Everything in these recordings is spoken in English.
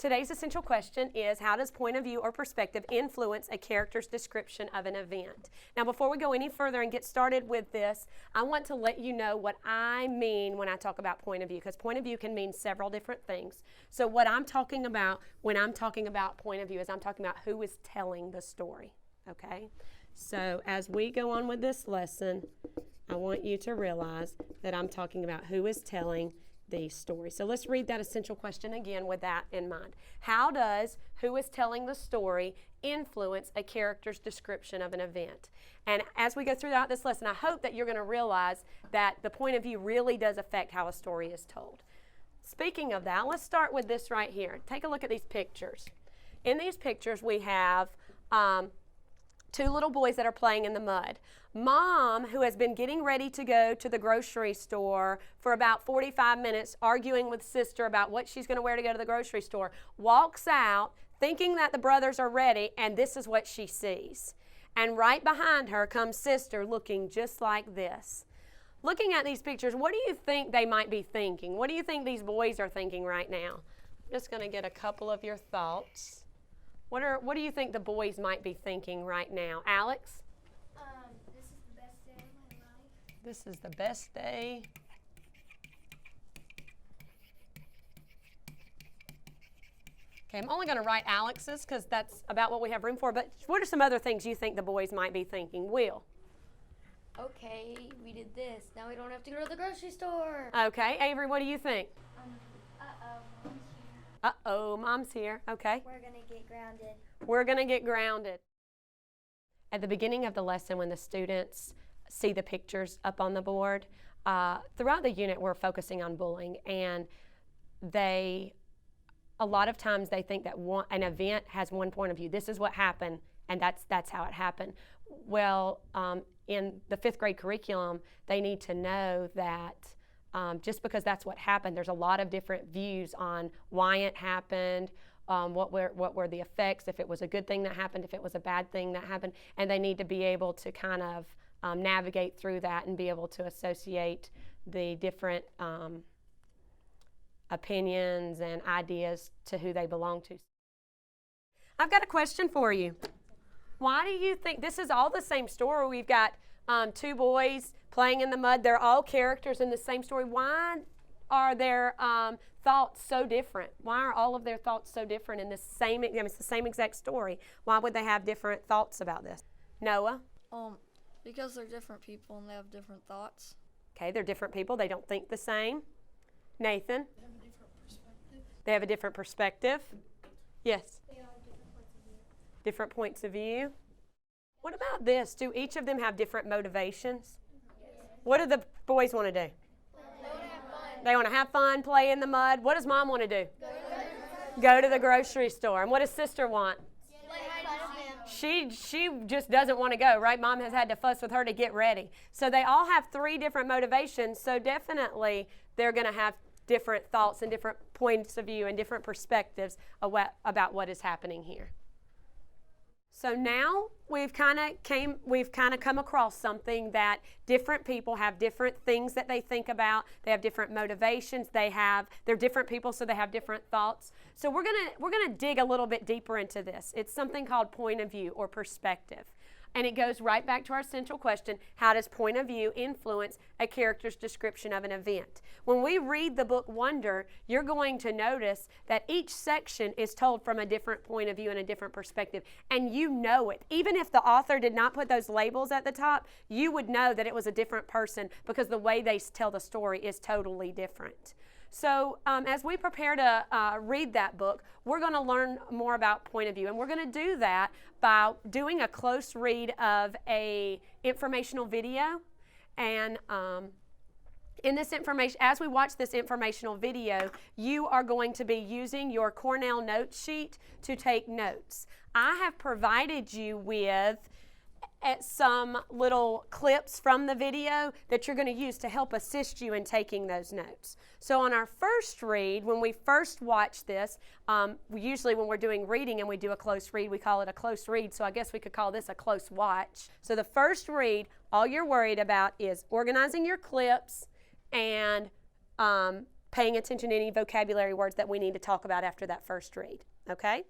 Today's essential question is, how does point of view or perspective influence a character's description of an event? Now, before we go any further and get started with this, I want to let you know what I mean when I talk about point of view, because point of view can mean several different things. So what I'm talking about when I'm talking about point of view is I'm talking about who is telling the story, okay? So as we go on with this lesson, I want you to realize that I'm talking about who is telling the story. So let's read that essential question again with that in mind. How does who is telling the story influence a character's description of an event? And as we go throughout this lesson, I hope that you're going to realize that the point of view really does affect how a story is told. Speaking of that, let's start with this right here. Take a look at these pictures. In these pictures, we have two little boys that are playing in the mud. Mom, who has been getting ready to go to the grocery store for about 45 minutes, arguing with sister about what she's going to wear to go to the grocery store, walks out thinking that the brothers are ready, and this is what she sees. And right behind her comes sister looking just like this. Looking at these pictures, what do you think they might be thinking? What do you think these boys are thinking right now? I'm just going to get a couple of your thoughts. What do you think the boys might be thinking right now? Alex? This is the best day. Okay, I'm only going to write Alex's because that's about what we have room for. But what are some other things you think the boys might be thinking? Will? Okay, we did this. Now we don't have to go to the grocery store. Okay, Avery, what do you think? Mom's here. Uh-oh, Mom's here. Okay. We're going to get grounded. We're going to get grounded. At the beginning of the lesson, when the students see the pictures up on the board, throughout the unit we're focusing on bullying, and a lot of times they think that an event has one point of view. This is what happened, and that's how it happened. Well, in the 5th grade curriculum, they need to know that just because that's what happened, there's a lot of different views on why it happened, what were the effects, if it was a good thing that happened, if it was a bad thing that happened, and they need to be able to kind of navigate through that and be able to associate the different opinions and ideas to who they belong to. I've got a question for you. Why do you think, this is all the same story, we've got two boys playing in the mud, they're all characters in the same story. Why are their thoughts so different? Why are all of their thoughts so different in this same, it's the same exact story. Why would they have different thoughts about this? Noah? Because they're different people and they have different thoughts. Okay, they're different people. They don't think the same. Nathan? They have a different perspective. They have a different perspective. Yes? They all have different points of view. Different points of view. What about this? Do each of them have different motivations? Yes. What do the boys want to do? They want to have fun. They want to have fun, play in the mud. What does Mom want to do? Go to the grocery store. And what does sister want? She just doesn't want to go, right? Mom has had to fuss with her to get ready. So they all have 3 different motivations, so definitely they're going to have different thoughts and different points of view and different perspectives about what is happening here. So now we've kind of come across something that different people have different things that they think about. They have different motivations. They're different people, so they have different thoughts. So we're gonna dig a little bit deeper into this. It's something called point of view or perspective. And it goes right back to our central question, how does point of view influence a character's description of an event? When we read the book Wonder, you're going to notice that each section is told from a different point of view and a different perspective. And you know it. Even if the author did not put those labels at the top, you would know that it was a different person because the way they tell the story is totally different. So as we prepare to read that book, we're going to learn more about point of view. And we're going to do that by doing a close read of a informational video. And in this information, as we watch this informational video, you are going to be using your Cornell note sheet to take notes. I have provided you with some little clips from the video that you're going to use to help assist you in taking those notes. So on our first read, when we first watch this, usually when we're doing reading and we do a close read, we call it a close read, so I guess we could call this a close watch. So the first read, all you're worried about is organizing your clips and paying attention to any vocabulary words that we need to talk about after that first read, okay?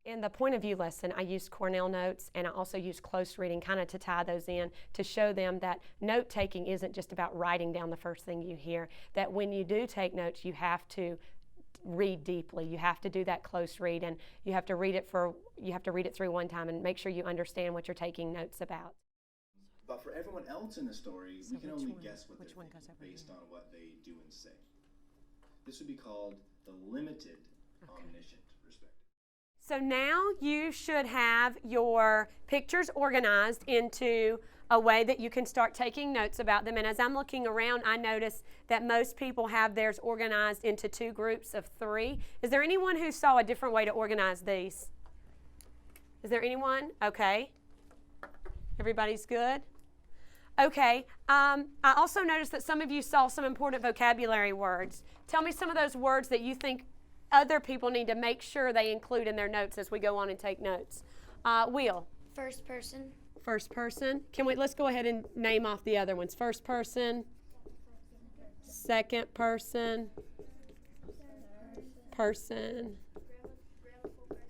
In the point of view lesson, I used Cornell notes, and I also used close reading kind of to tie those in to show them that note taking isn't just about writing down the first thing you hear, that when you do take notes, you have to read deeply. You have to do that close read, and you have to read it through one time and make sure you understand what you're taking notes about. But for everyone else in the story, we can only guess what they're thinking based on what they do and say. This would be called the limited omniscient perspective. So now you should have your pictures organized into a way that you can start taking notes about them. And as I'm looking around, I notice that most people have theirs organized into 2 groups of 3. Is there anyone who saw a different way to organize these? Is there anyone? Okay. Everybody's good? Okay. I also noticed that some of you saw some important vocabulary words. Tell me some of those words that you think other people need to make sure they include in their notes as we go on and take notes. Will? First person. First person. Let's go ahead and name off the other ones. First person, second person,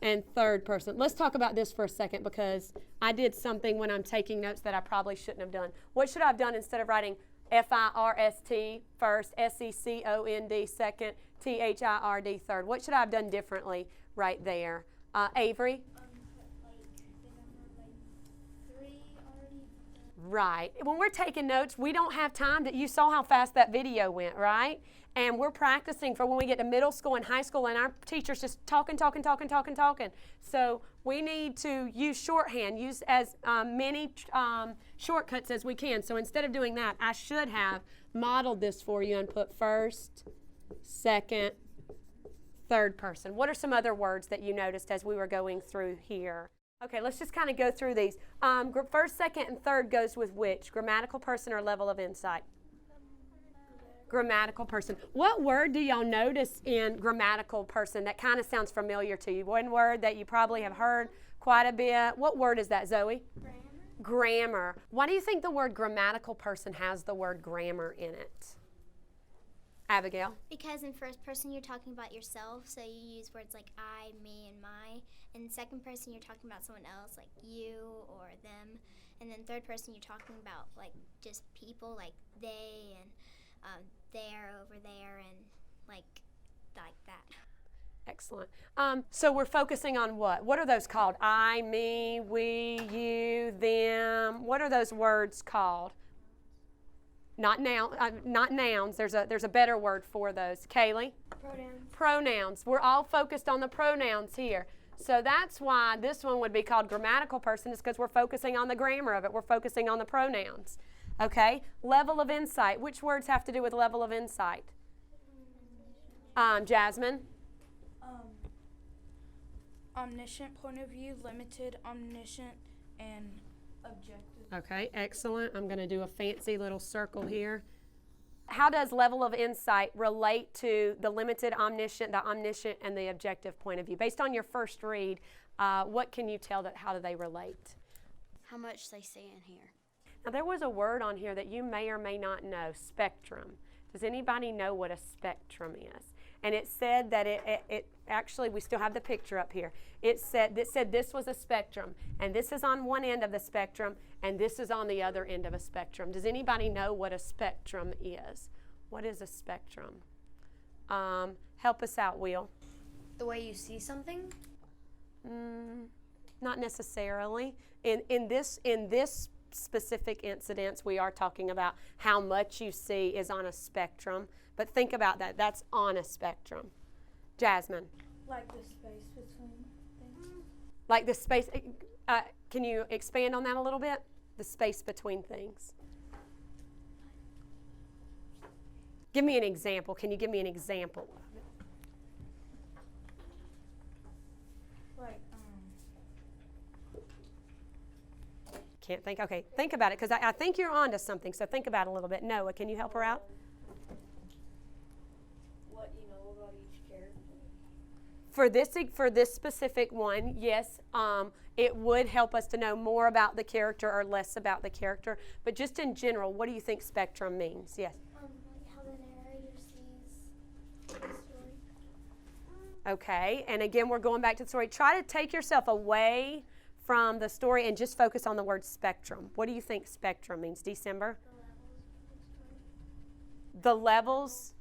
and third person. Let's talk about this for a second because I did something when I'm taking notes that I probably shouldn't have done. What should I have done instead of writing F-I-R-S-T first, S-E-C-O-N-D second, T-H-I-R-D third? What should I have done differently right there? Avery? Right. When we're taking notes, we don't have time you saw how fast that video went, right? And we're practicing for when we get to middle school and high school and our teacher's just talking. So we need to use shorthand, use as many shortcuts as we can. So instead of doing that, I should have modeled this for you and put first, second, third person. What are some other words that you noticed as we were going through here? Okay, let's just kind of go through these. First, second, and third goes with which? Grammatical person or level of insight? Grammatical person. What word do y'all notice in grammatical person that kind of sounds familiar to you? One word that you probably have heard quite a bit. What word is that, Zoe? Grammar. Why do you think the word grammatical person has the word grammar in it? Abigail? Because in first person you're talking about yourself, so you use words like I, me, and my. In second person you're talking about someone else, like you or them. And then third person you're talking about like just people, like they and there, over there, and like that. Excellent. So we're focusing on what? What are those called? I, me, we, you, them. What are those words called? Not nouns. There's a better word for those. Kaylee? Pronouns. We're all focused on the pronouns here. So that's why this one would be called grammatical person, is because we're focusing on the grammar of it. We're focusing on the pronouns. Okay? Level of insight. Which words have to do with level of insight? Jasmine? Omniscient point of view, limited, omniscient, and objective. Okay, excellent. I'm going to do a fancy little circle here. How does level of insight relate to the limited, omniscient, and the objective point of view? Based on your first read, what can you tell how do they relate? How much they say in here. Now, there was a word on here that you may or may not know, spectrum. Does anybody know what a spectrum is? And it said that it actually, we still have the picture up here. It said this was a spectrum, and this is on one end of the spectrum, and this is on the other end of a spectrum. Does anybody know what a spectrum is? What is a spectrum? Help us out, Will. The way you see something? Not necessarily. In this specific incidents, we are talking about how much you see is on a spectrum. But think about that. That's on a spectrum. Jasmine? Like the space between things. Like the space. Can you expand on that a little bit? The space between things. Give me an example. Can you give me an example of it? Like, Can't think? Okay, think about it, because I think you're on to something, so think about it a little bit. Noah, can you help her out? what you know about each character. For this specific one, yes, it would help us to know more about the character or less about the character. But just in general, what do you think spectrum means? Yes? Like how the narrator sees Okay, and again, we're going back to the story. Try to take yourself away from the story and just focus on the word spectrum. What do you think spectrum means, December? The levels?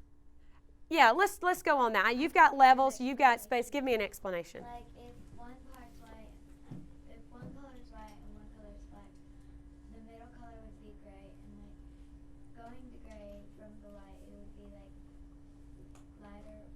Yeah, let's go on that. You've got levels, you've got space. Give me an explanation. Like if one part's white, if one color is white and one color is black, the middle color would be gray, and like going to gray from the white, it would be like lighter,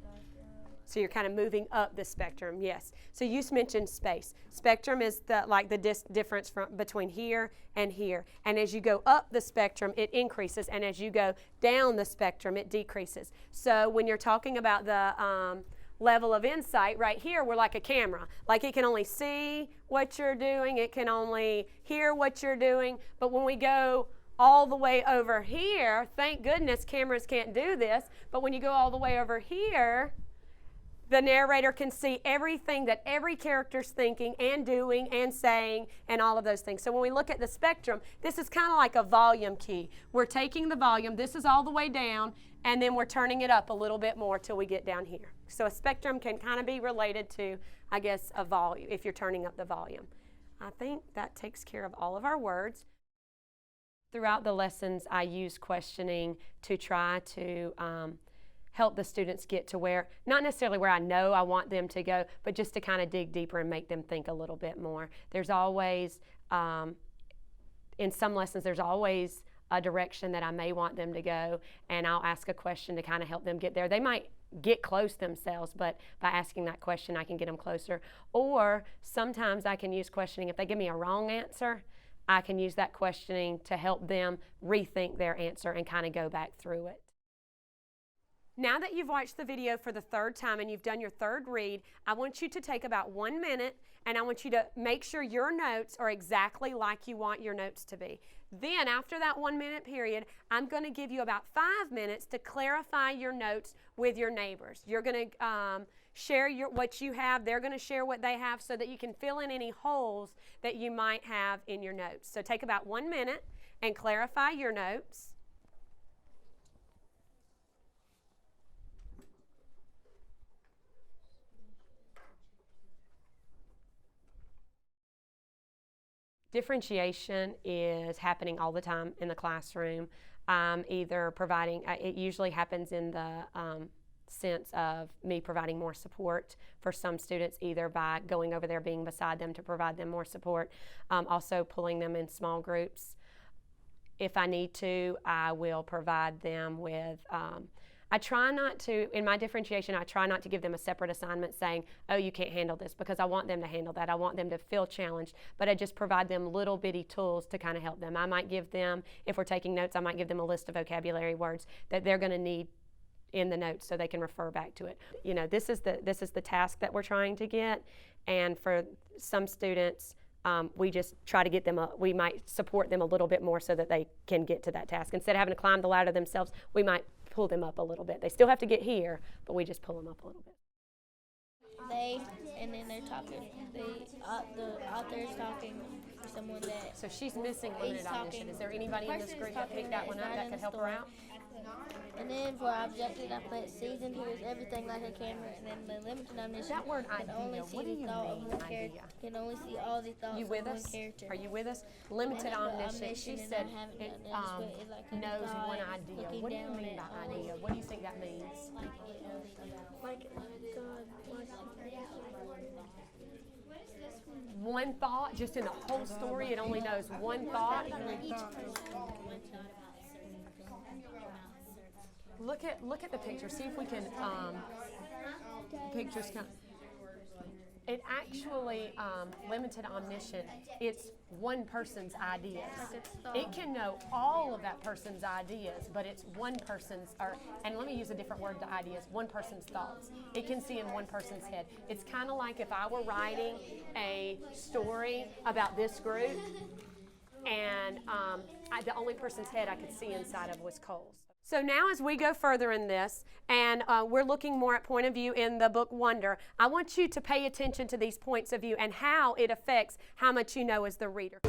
darker. So you're kind of moving up the spectrum, yes. So you mentioned space. Spectrum is the difference between here and here. And as you go up the spectrum, it increases. And as you go down the spectrum, it decreases. So when you're talking about the level of insight, right here, we're like a camera. Like it can only see what you're doing. It can only hear what you're doing. But when we go all the way over here, thank goodness cameras can't do this. But when you go all the way over here, the narrator can see everything that every character's thinking and doing and saying and all of those things. So when we look at the spectrum, this is kind of like a volume key. We're taking the volume, this is all the way down, and then we're turning it up a little bit more till we get down here. So a spectrum can kind of be related to, I guess, a volume, if you're turning up the volume. I think that takes care of all of our words. Throughout the lessons, I use questioning to try to help the students get to where, not necessarily where I know I want them to go, but just to kind of dig deeper and make them think a little bit more. There's always, in some lessons, there's always a direction that I may want them to go, and I'll ask a question to kind of help them get there. They might get close themselves, but by asking that question, I can get them closer. Or sometimes I can use questioning. If they give me a wrong answer, I can use that questioning to help them rethink their answer and kind of go back through it. Now that you've watched the video for the third time and you've done your third read, I want you to take about 1 minute and I want you to make sure your notes are exactly like you want your notes to be. Then after that 1 minute period, I'm going to give you about 5 minutes to clarify your notes with your neighbors. You're going to share what you have, they're going to share what they have so that you can fill in any holes that you might have in your notes. So take about 1 minute and clarify your notes. Differentiation is happening all the time in the classroom. Either providing, it usually happens in the sense of me providing more support for some students, either by going over there, being beside them to provide them more support, also pulling them in small groups. If I need to, I will provide them with, I try not to, in my differentiation, I try not to give them a separate assignment saying, oh, you can't handle this, because I want them to handle that. I want them to feel challenged, but I just provide them little bitty tools to kind of help them. I might give them, if we're taking notes, I might give them a list of vocabulary words that they're going to need in the notes so they can refer back to it. You know, this is the task that we're trying to get, and for some students, we just try to get them, we might support them a little bit more so that they can get to that task. Instead of having to climb the ladder themselves, we might pull them up a little bit. They still have to get here, but we just pull them up a little bit. And then they're talking, the author is talking for someone that... So she's missing limited omniscient. Is there anybody in this group that picked that one up that could help her out? And then for objective, I put season hears everything like a camera, and then the limited omniscient That word can only idea, see what do the you thought mean, of one character. idea? Can only see all the thoughts You of with one us? character. Are you with us? Limited omniscient. She and said I haven't it done that. I just put it like a knows thought, one idea. looking What do you down mean at by all idea? What do you think that means? One thought, just in the whole story, it only knows one thought. Look at the picture. See if we can. Pictures come. It actually limited omniscient. It's one person's ideas. It can know all of that person's ideas, but it's one person's. And let me use a different word to ideas. One person's thoughts. It can see in one person's head. It's kind of like if I were writing a story about this group, and the only person's head I could see inside of was Cole's. So now as we go further in this, and we're looking more at point of view in the book Wonder, I want you to pay attention to these points of view and how it affects how much you know as the reader.